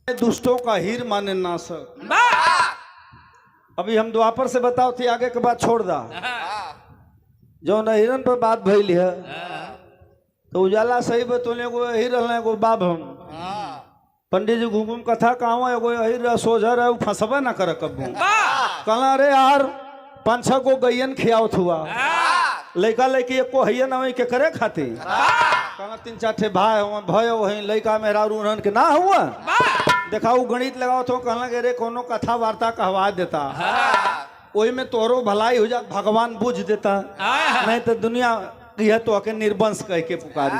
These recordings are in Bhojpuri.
दुष्टों का हीर माने नासक। अभी हम द्वापर से बताओ थी, आगे के बात छोड़ दा। जो न हिरन पर बात भइल है तो उजाला सही बतौले को हिर रहले को बाब हम पंडित जी घूम कथा कहवा एगो हिर सोझर है फंसबे ना कर कबू। कहला अरे यार 5-6 गो गैयन खियावत हुआ लड़का लड़की एको हैया ना के करे खातिर। कहला 3-4 ठे भाई हुआ भय वही लड़का मेहरा रूहन के ना हुआ देखा वो गणित लगाओ तो कहला रे कोनो कथा वार्ता कहवा देता वही में तोरो भलाई हो जात भगवान बुझ देता नहीं तो दुनिया यह तो आके निर्वंश कह के पुकारी।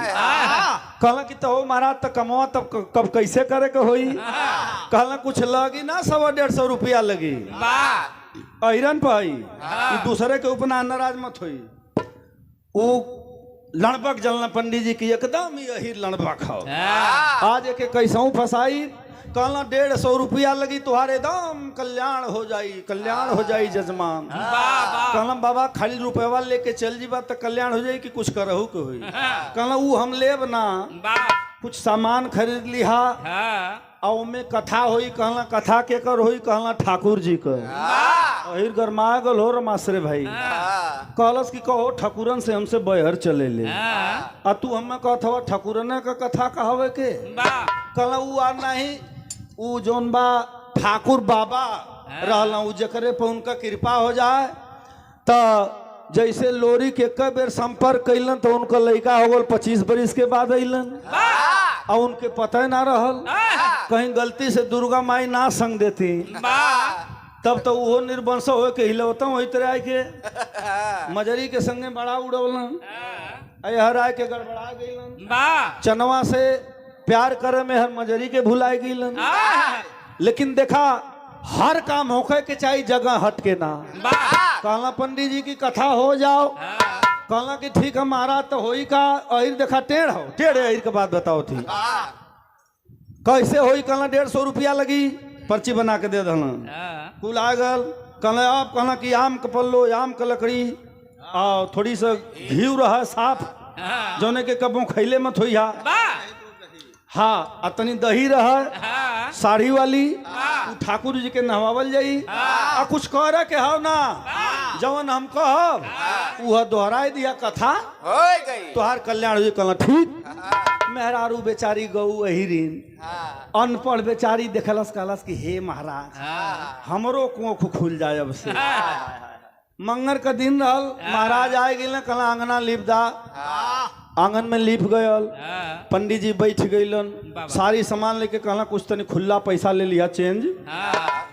कहला कि तो महाराज तो कमवा तब कब कैसे करे के होई। कहला कुछ लगी ना 100-150 रुपया लगी अहिरन पाई दूसरे के ऊपर नाराज मत होई। वो लड़बक जलना पंडित जी की एकदम यही लड़बक हो आज एक कैसा फसाई। कहला 150 रुपया लगी तुम्हारे एकदम कल्याण हो जाई जजमान। कहला बाबा खाली रुपया लेके चल जीबा तो कल्याण हो जाई कि कुछ करहु के होई। कहला वो हम लेब ना कुछ सामान खरीद लिहा और में कथा होई। कहला कथा के कर होई। कहला ठाकुर जी कर अहिर गरमा गल हो रमासरे भाई। कहलस कि कहो ठाकुरन से हमसे बहर चले ले आ तू हमें कहत ठाकुरन का कथा कहवे के। कहला वो आ नहीं उ जोन बा ठाकुर बाबा रहला उ जकरे पे उनका कृपा हो जाए तो जैसे लोरी के कई बेर संपर्क कैलन तो उनका लड़का हो गल 25 बरिस के बाद अलन और उनके पता ना रहल कहीं गलती से दुर्गा माई ना संग देती तब तो वो निर्वंश हो के हिलौता वही तरह आए के मजरी के संगे बड़ा उड़ौलन हर आए के गड़बड़ा गईलन चनवा से प्यार करे में हर मजरी के भुलाए गईलन। लेकिन देखा हर काम होके के चाहिए जगह हट के ना। कहला पंडित जी की कथा हो जाओ। कहला कि ठीक है महाराज तो होई का अहिर देखा टेढ़ हो टेढ़ अहिर के बात बताओ थी कैसे होई। कहला 150 रुपया लगी पर्ची बना के दे दहला कुल आ गल। कहला आप कहला कि आम का पल्लो आम का लकड़ी और थोड़ी सा घी रहा साफ जोने के कबों खैले मत होई हाँ अतनी दही रहा साड़ी वाली ठाकुर जी के नहवावल जाई आ कुछ कह के हो ना जवन हम कहब वह दोहराई दिया कथा तोहार कल्याण जी। कहला ठीक। मेहरारू बेचारी गऊ अहिरीन अनपढ़ बेचारी देखलस कहलस कि हे महाराज हमरो कोख खुल जाए अब से। मंगर का दिन रहल महाराज आए गए कहला अंगना लिप दा आंगन में लिप गयल पंडित जी बैठ गईलन सारी सामान लेके कहला कुछ तनी खुला पैसा ले लिया चेंज।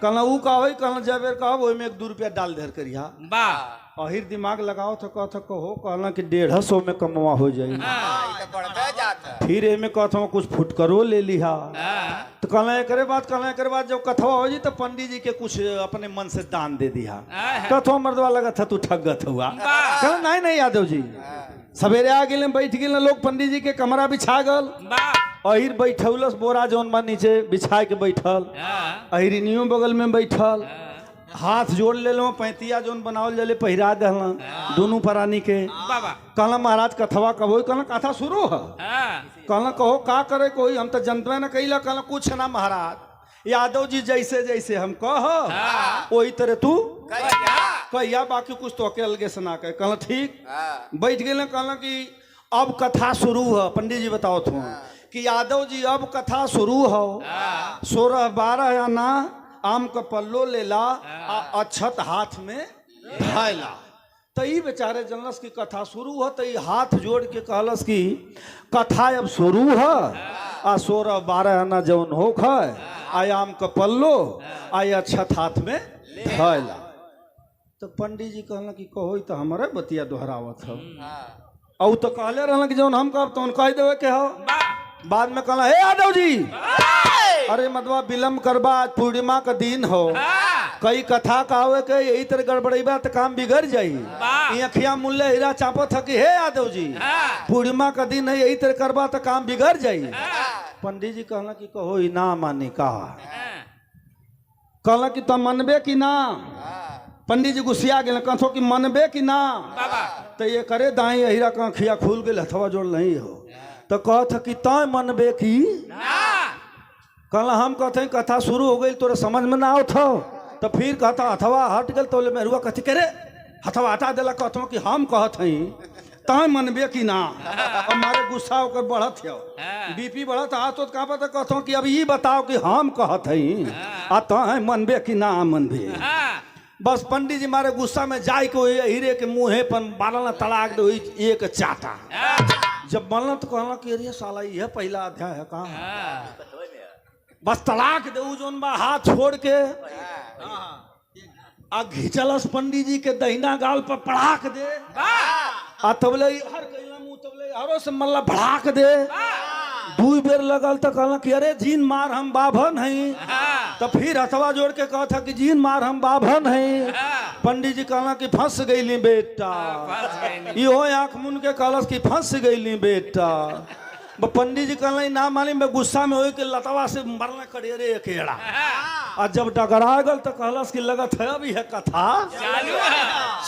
कहला ऊ का होई। कहला जब बेर कहब ओई में 1-2 रुपया डाल धर करिया अहिर दिमाग लगाओ तो कहो कहला कि 150 में कमवा हो जाई फिर एमे कहत कुछ फुटकरो ले लिहा। तो कहला एकरे बाद जब कथवा हो जी तो पंडित जी के कुछ अपने मन से दान दे दिया। कथवा मर्दवा लगा था तू ठगत हुआ। कहला नहीं यादव जी सवेरे आ गए बैठ गए लोग पंडित जी के कमरा बिछा गल अहिर बैठौलस बोरा जौन बा नीचे बिछा के बैठल अहिरनियों बगल में बैठल हाथ जोड़ ले लो पैंतिया जौन बनावल जले पहिरा दहला दोनों प्राणी के। कहला महाराज कथवा कब हो। कहला कथा शुरू है। कहला कहो का करे कोई हम तो जनता न कैला। कहला कुछ ना महाराज यादव जी जैसे जैसे हम कह वही तरह तू कहिया बाकी कुछ तो अलगे सुना के। कहला ठीक बैठ गए। कहला कि अब कथा शुरू है। पंडित जी बताओ तो कि यादव जी अब कथा शुरू हो 16-12 आना आम का पल्लो ले ला अक्षत हाथ में धैला। तो ये बेचारे जनलस की कथा शुरू है तो हाथ जोड़ के कहलस कि कथा अब शुरू है आ 16-12 आना जौन हो आम का पल्लो आय अक्षत हाथ में धैला। तो पंडित जी कहला कि कहो तो हमारे बतिया दोहरावत हो और तो कहले रहला कि जौन हम कहब तो कह देवे के हो। बाद में कहला हे यादव जी अरे मदवा विलम्ब करबा आज पूर्णिमा का दिन हो कई कथा कहावे के यही तरह गड़बड़ेबा तो काम बिगड़ जाई। अखिया मुल्ले हीरा चापो था कि हे यादव जी पूर्णिमा का दिन है यही तरह करबा तो काम बिगड़ जाई। पंडित जी कहला कि कहो ना मानी कहा। कहला कि तुम मनबे कि ना। पंडित जी गुस्सिया गए कथो कि मनबे कि ना। तो ये करे दाई हीरा का खिया खुल गए हथवा जोड़ नहीं हो तो कहत कि तय मनबे की। कल हम कहते कथा शुरू हो गई तोरे समझ में ना आओ था तो फिर कहता हथवा हट गल तो मेरुआ कथी करे हथवा हटा दिला कहता कि हम कहत हई तय मनबे कि ना हमारे गुस्सा होकर बढ़त हो बीपी बढ़त आ तो कहाँ पता कहता कि अब ये बताओ कि हम कहत हई आ तय मनबे कि ना मनबे। बस पंडित जी मारे गुस्सा में जाय को हीरे के मुँहे पर बारल तड़ाक दो एक चाटा जब बनल तो कहला कि अरे साला यह पहला अध्याय है कहाँ बस तड़ाक दे जोन बा हाथ छोड़ के आ घिचलस पंडित जी के दहिना गाल पर पड़ाक दे आ तबले हर कैला मुंह तबले हरो से मल्ला भड़ाक दे दू बेर लगल तो कहला कि अरे जीन मार हम बाभन हई तो फिर हथवा जोड़ के कहा था कि जीन मार हम बाभन हई पंडित जी कहला कि फंस गईली बेटा इहो आंख मुन के कहलस कि फंस गईली बेटा पंडित जी कहला ना मानी मैं गुस्सा में हो के लतवा से मरना करे रे अकेड़ा और जब डगरा गल तो कहलस कि लगत है अभी है कथा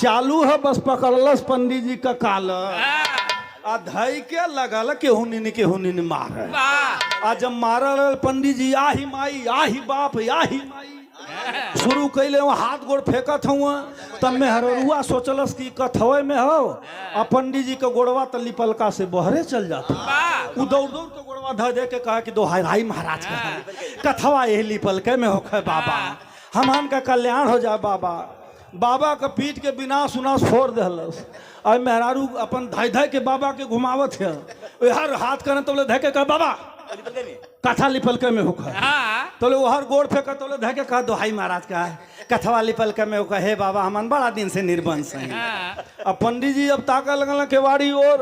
चालू है बस पकड़लस पंडित जी का काल आ धई के लगल केहुनी ने मार आ जब मारल पंडित जी आही माई आही बाप आही माई शुरू कैले हाथ गोड़ फेंकत हुआ तब में हरुआ सोचलस कि कथवे में हो आ पंडित जी के गोड़वा तली पलका से बहरे चल जाता उ दौड़ दौड़ के गोड़वा ध दे के कहा कि दोहाई भाई महाराज का कथवा एहली पलके में होखे बाबा हमन का कल्याण हो जाए बाबा बाबा का पीठ के बिना सुनास फोड़ दहलस और मेहरारू अपन धाई धाई के बाबा के घुमावत है हर हाथ करने तो धै के कहा बाबा कथा लिपल के में होखा तो ले हर गोड़ फेंका तो ले धके कहा दोहाई महाराज का कथवा लिपल के में होखा हे बाबा हमन बड़ा दिन से निर्बंस हैं। अब पंडित जी अब ताका लगल केवाड़ी और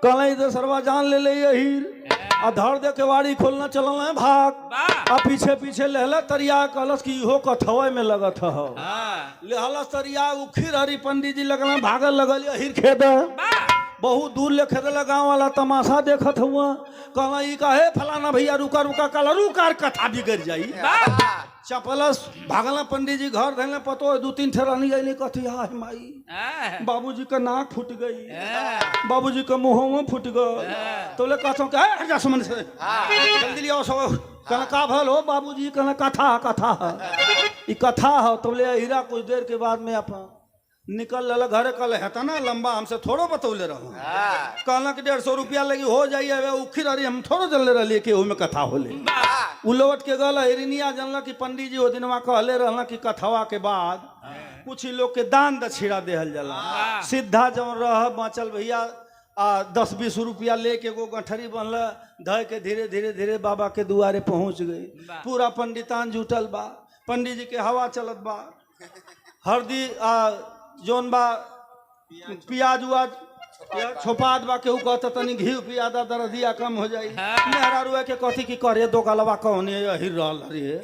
कहला इधर सरवा जान ले ले यही आ धर दे केवाड़ी खोलना चलल है भाग आ पीछे पीछे लहला तरिया कहलस कि इहो कथवे में लगत हो लहला तरिया उखिर हरी पंडित जी लगल भागल लगल यही खेद बहुत दूर ले खेदला गाँव वाला तमाशा देखत हुआ कहला ई काहे फलाना भैया रुका रुका कहला रुकार कथा बिगड़ जाई चपलस भागला पंडित जी घर धैले पतो दू तीन ठेरानी जाइले कथी हाय माई बाबूजी का नाक फूट गई बाबूजी का मुंह फूट गए तो ले कहतो के जा समझ से जल्दी लियो सो कहला का भल हो बाबूजी कहला कथा कथा ई कथा हो तो ले हीरा कुछ देर के बाद में अपन निकल लल घर कल है ना लंबा हमसे थोड़ो बतौले रहो कहला कि 150 रुपया लगी हो जाइए उखिर अरे हम थोड़ो जल्ले रहिए कि में कथा होले उलवट के गल हिरनिया जानल कि पंडित जी ओ दिनवा कहले रहला कि कथवा के बाद कुछ ही लोग के दान दक्षिणा देहल जाला सीधा जब रह बचल भैया 10-20 रुपया लेके एगो गठरी बनल धय के धीरे धीरे धीरे बाबा के दुआरे पहुंच गई पूरा पंडितान जुटल बा पंडित जी के हवा चलत बा हरदी जोन बा पियाज उज छोपात बा केहू कहता तनी घी पियादा दर्दिया कम हो जाई मेहरारू के कथी की करे दो गलवा कौन हिर रहल रे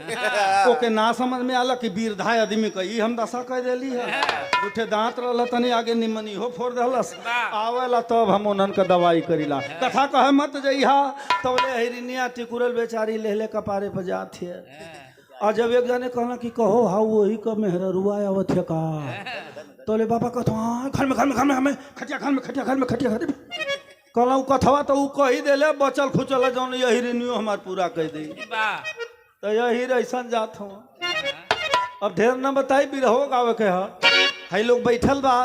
ओके ना समझ में आला कि बीरधाय आदमी का ई हम दशा कह देली है उठे दांत रहल तनी आगे निमनी हो फोड़ दहलस आवेला तब हम उनन का दवाई करीला कथा कहे मत जइहा तबले हिरनिया टिकुरल बेचारी लेले कपारे पर जात है और जब एक जने कहला कि कहो हाउ वही का मेहरारूआ आवत है का तो ले बाबा कहता घर में हमें खटिया घर में कहला कथवा तो कही दिले बचल खुचल जौन यही रिन्यू हमार पूरा कह दी तो यही ऐसा जात हूँ अब ढेर न बताई बिरहो गावे के है लोग बैठल बा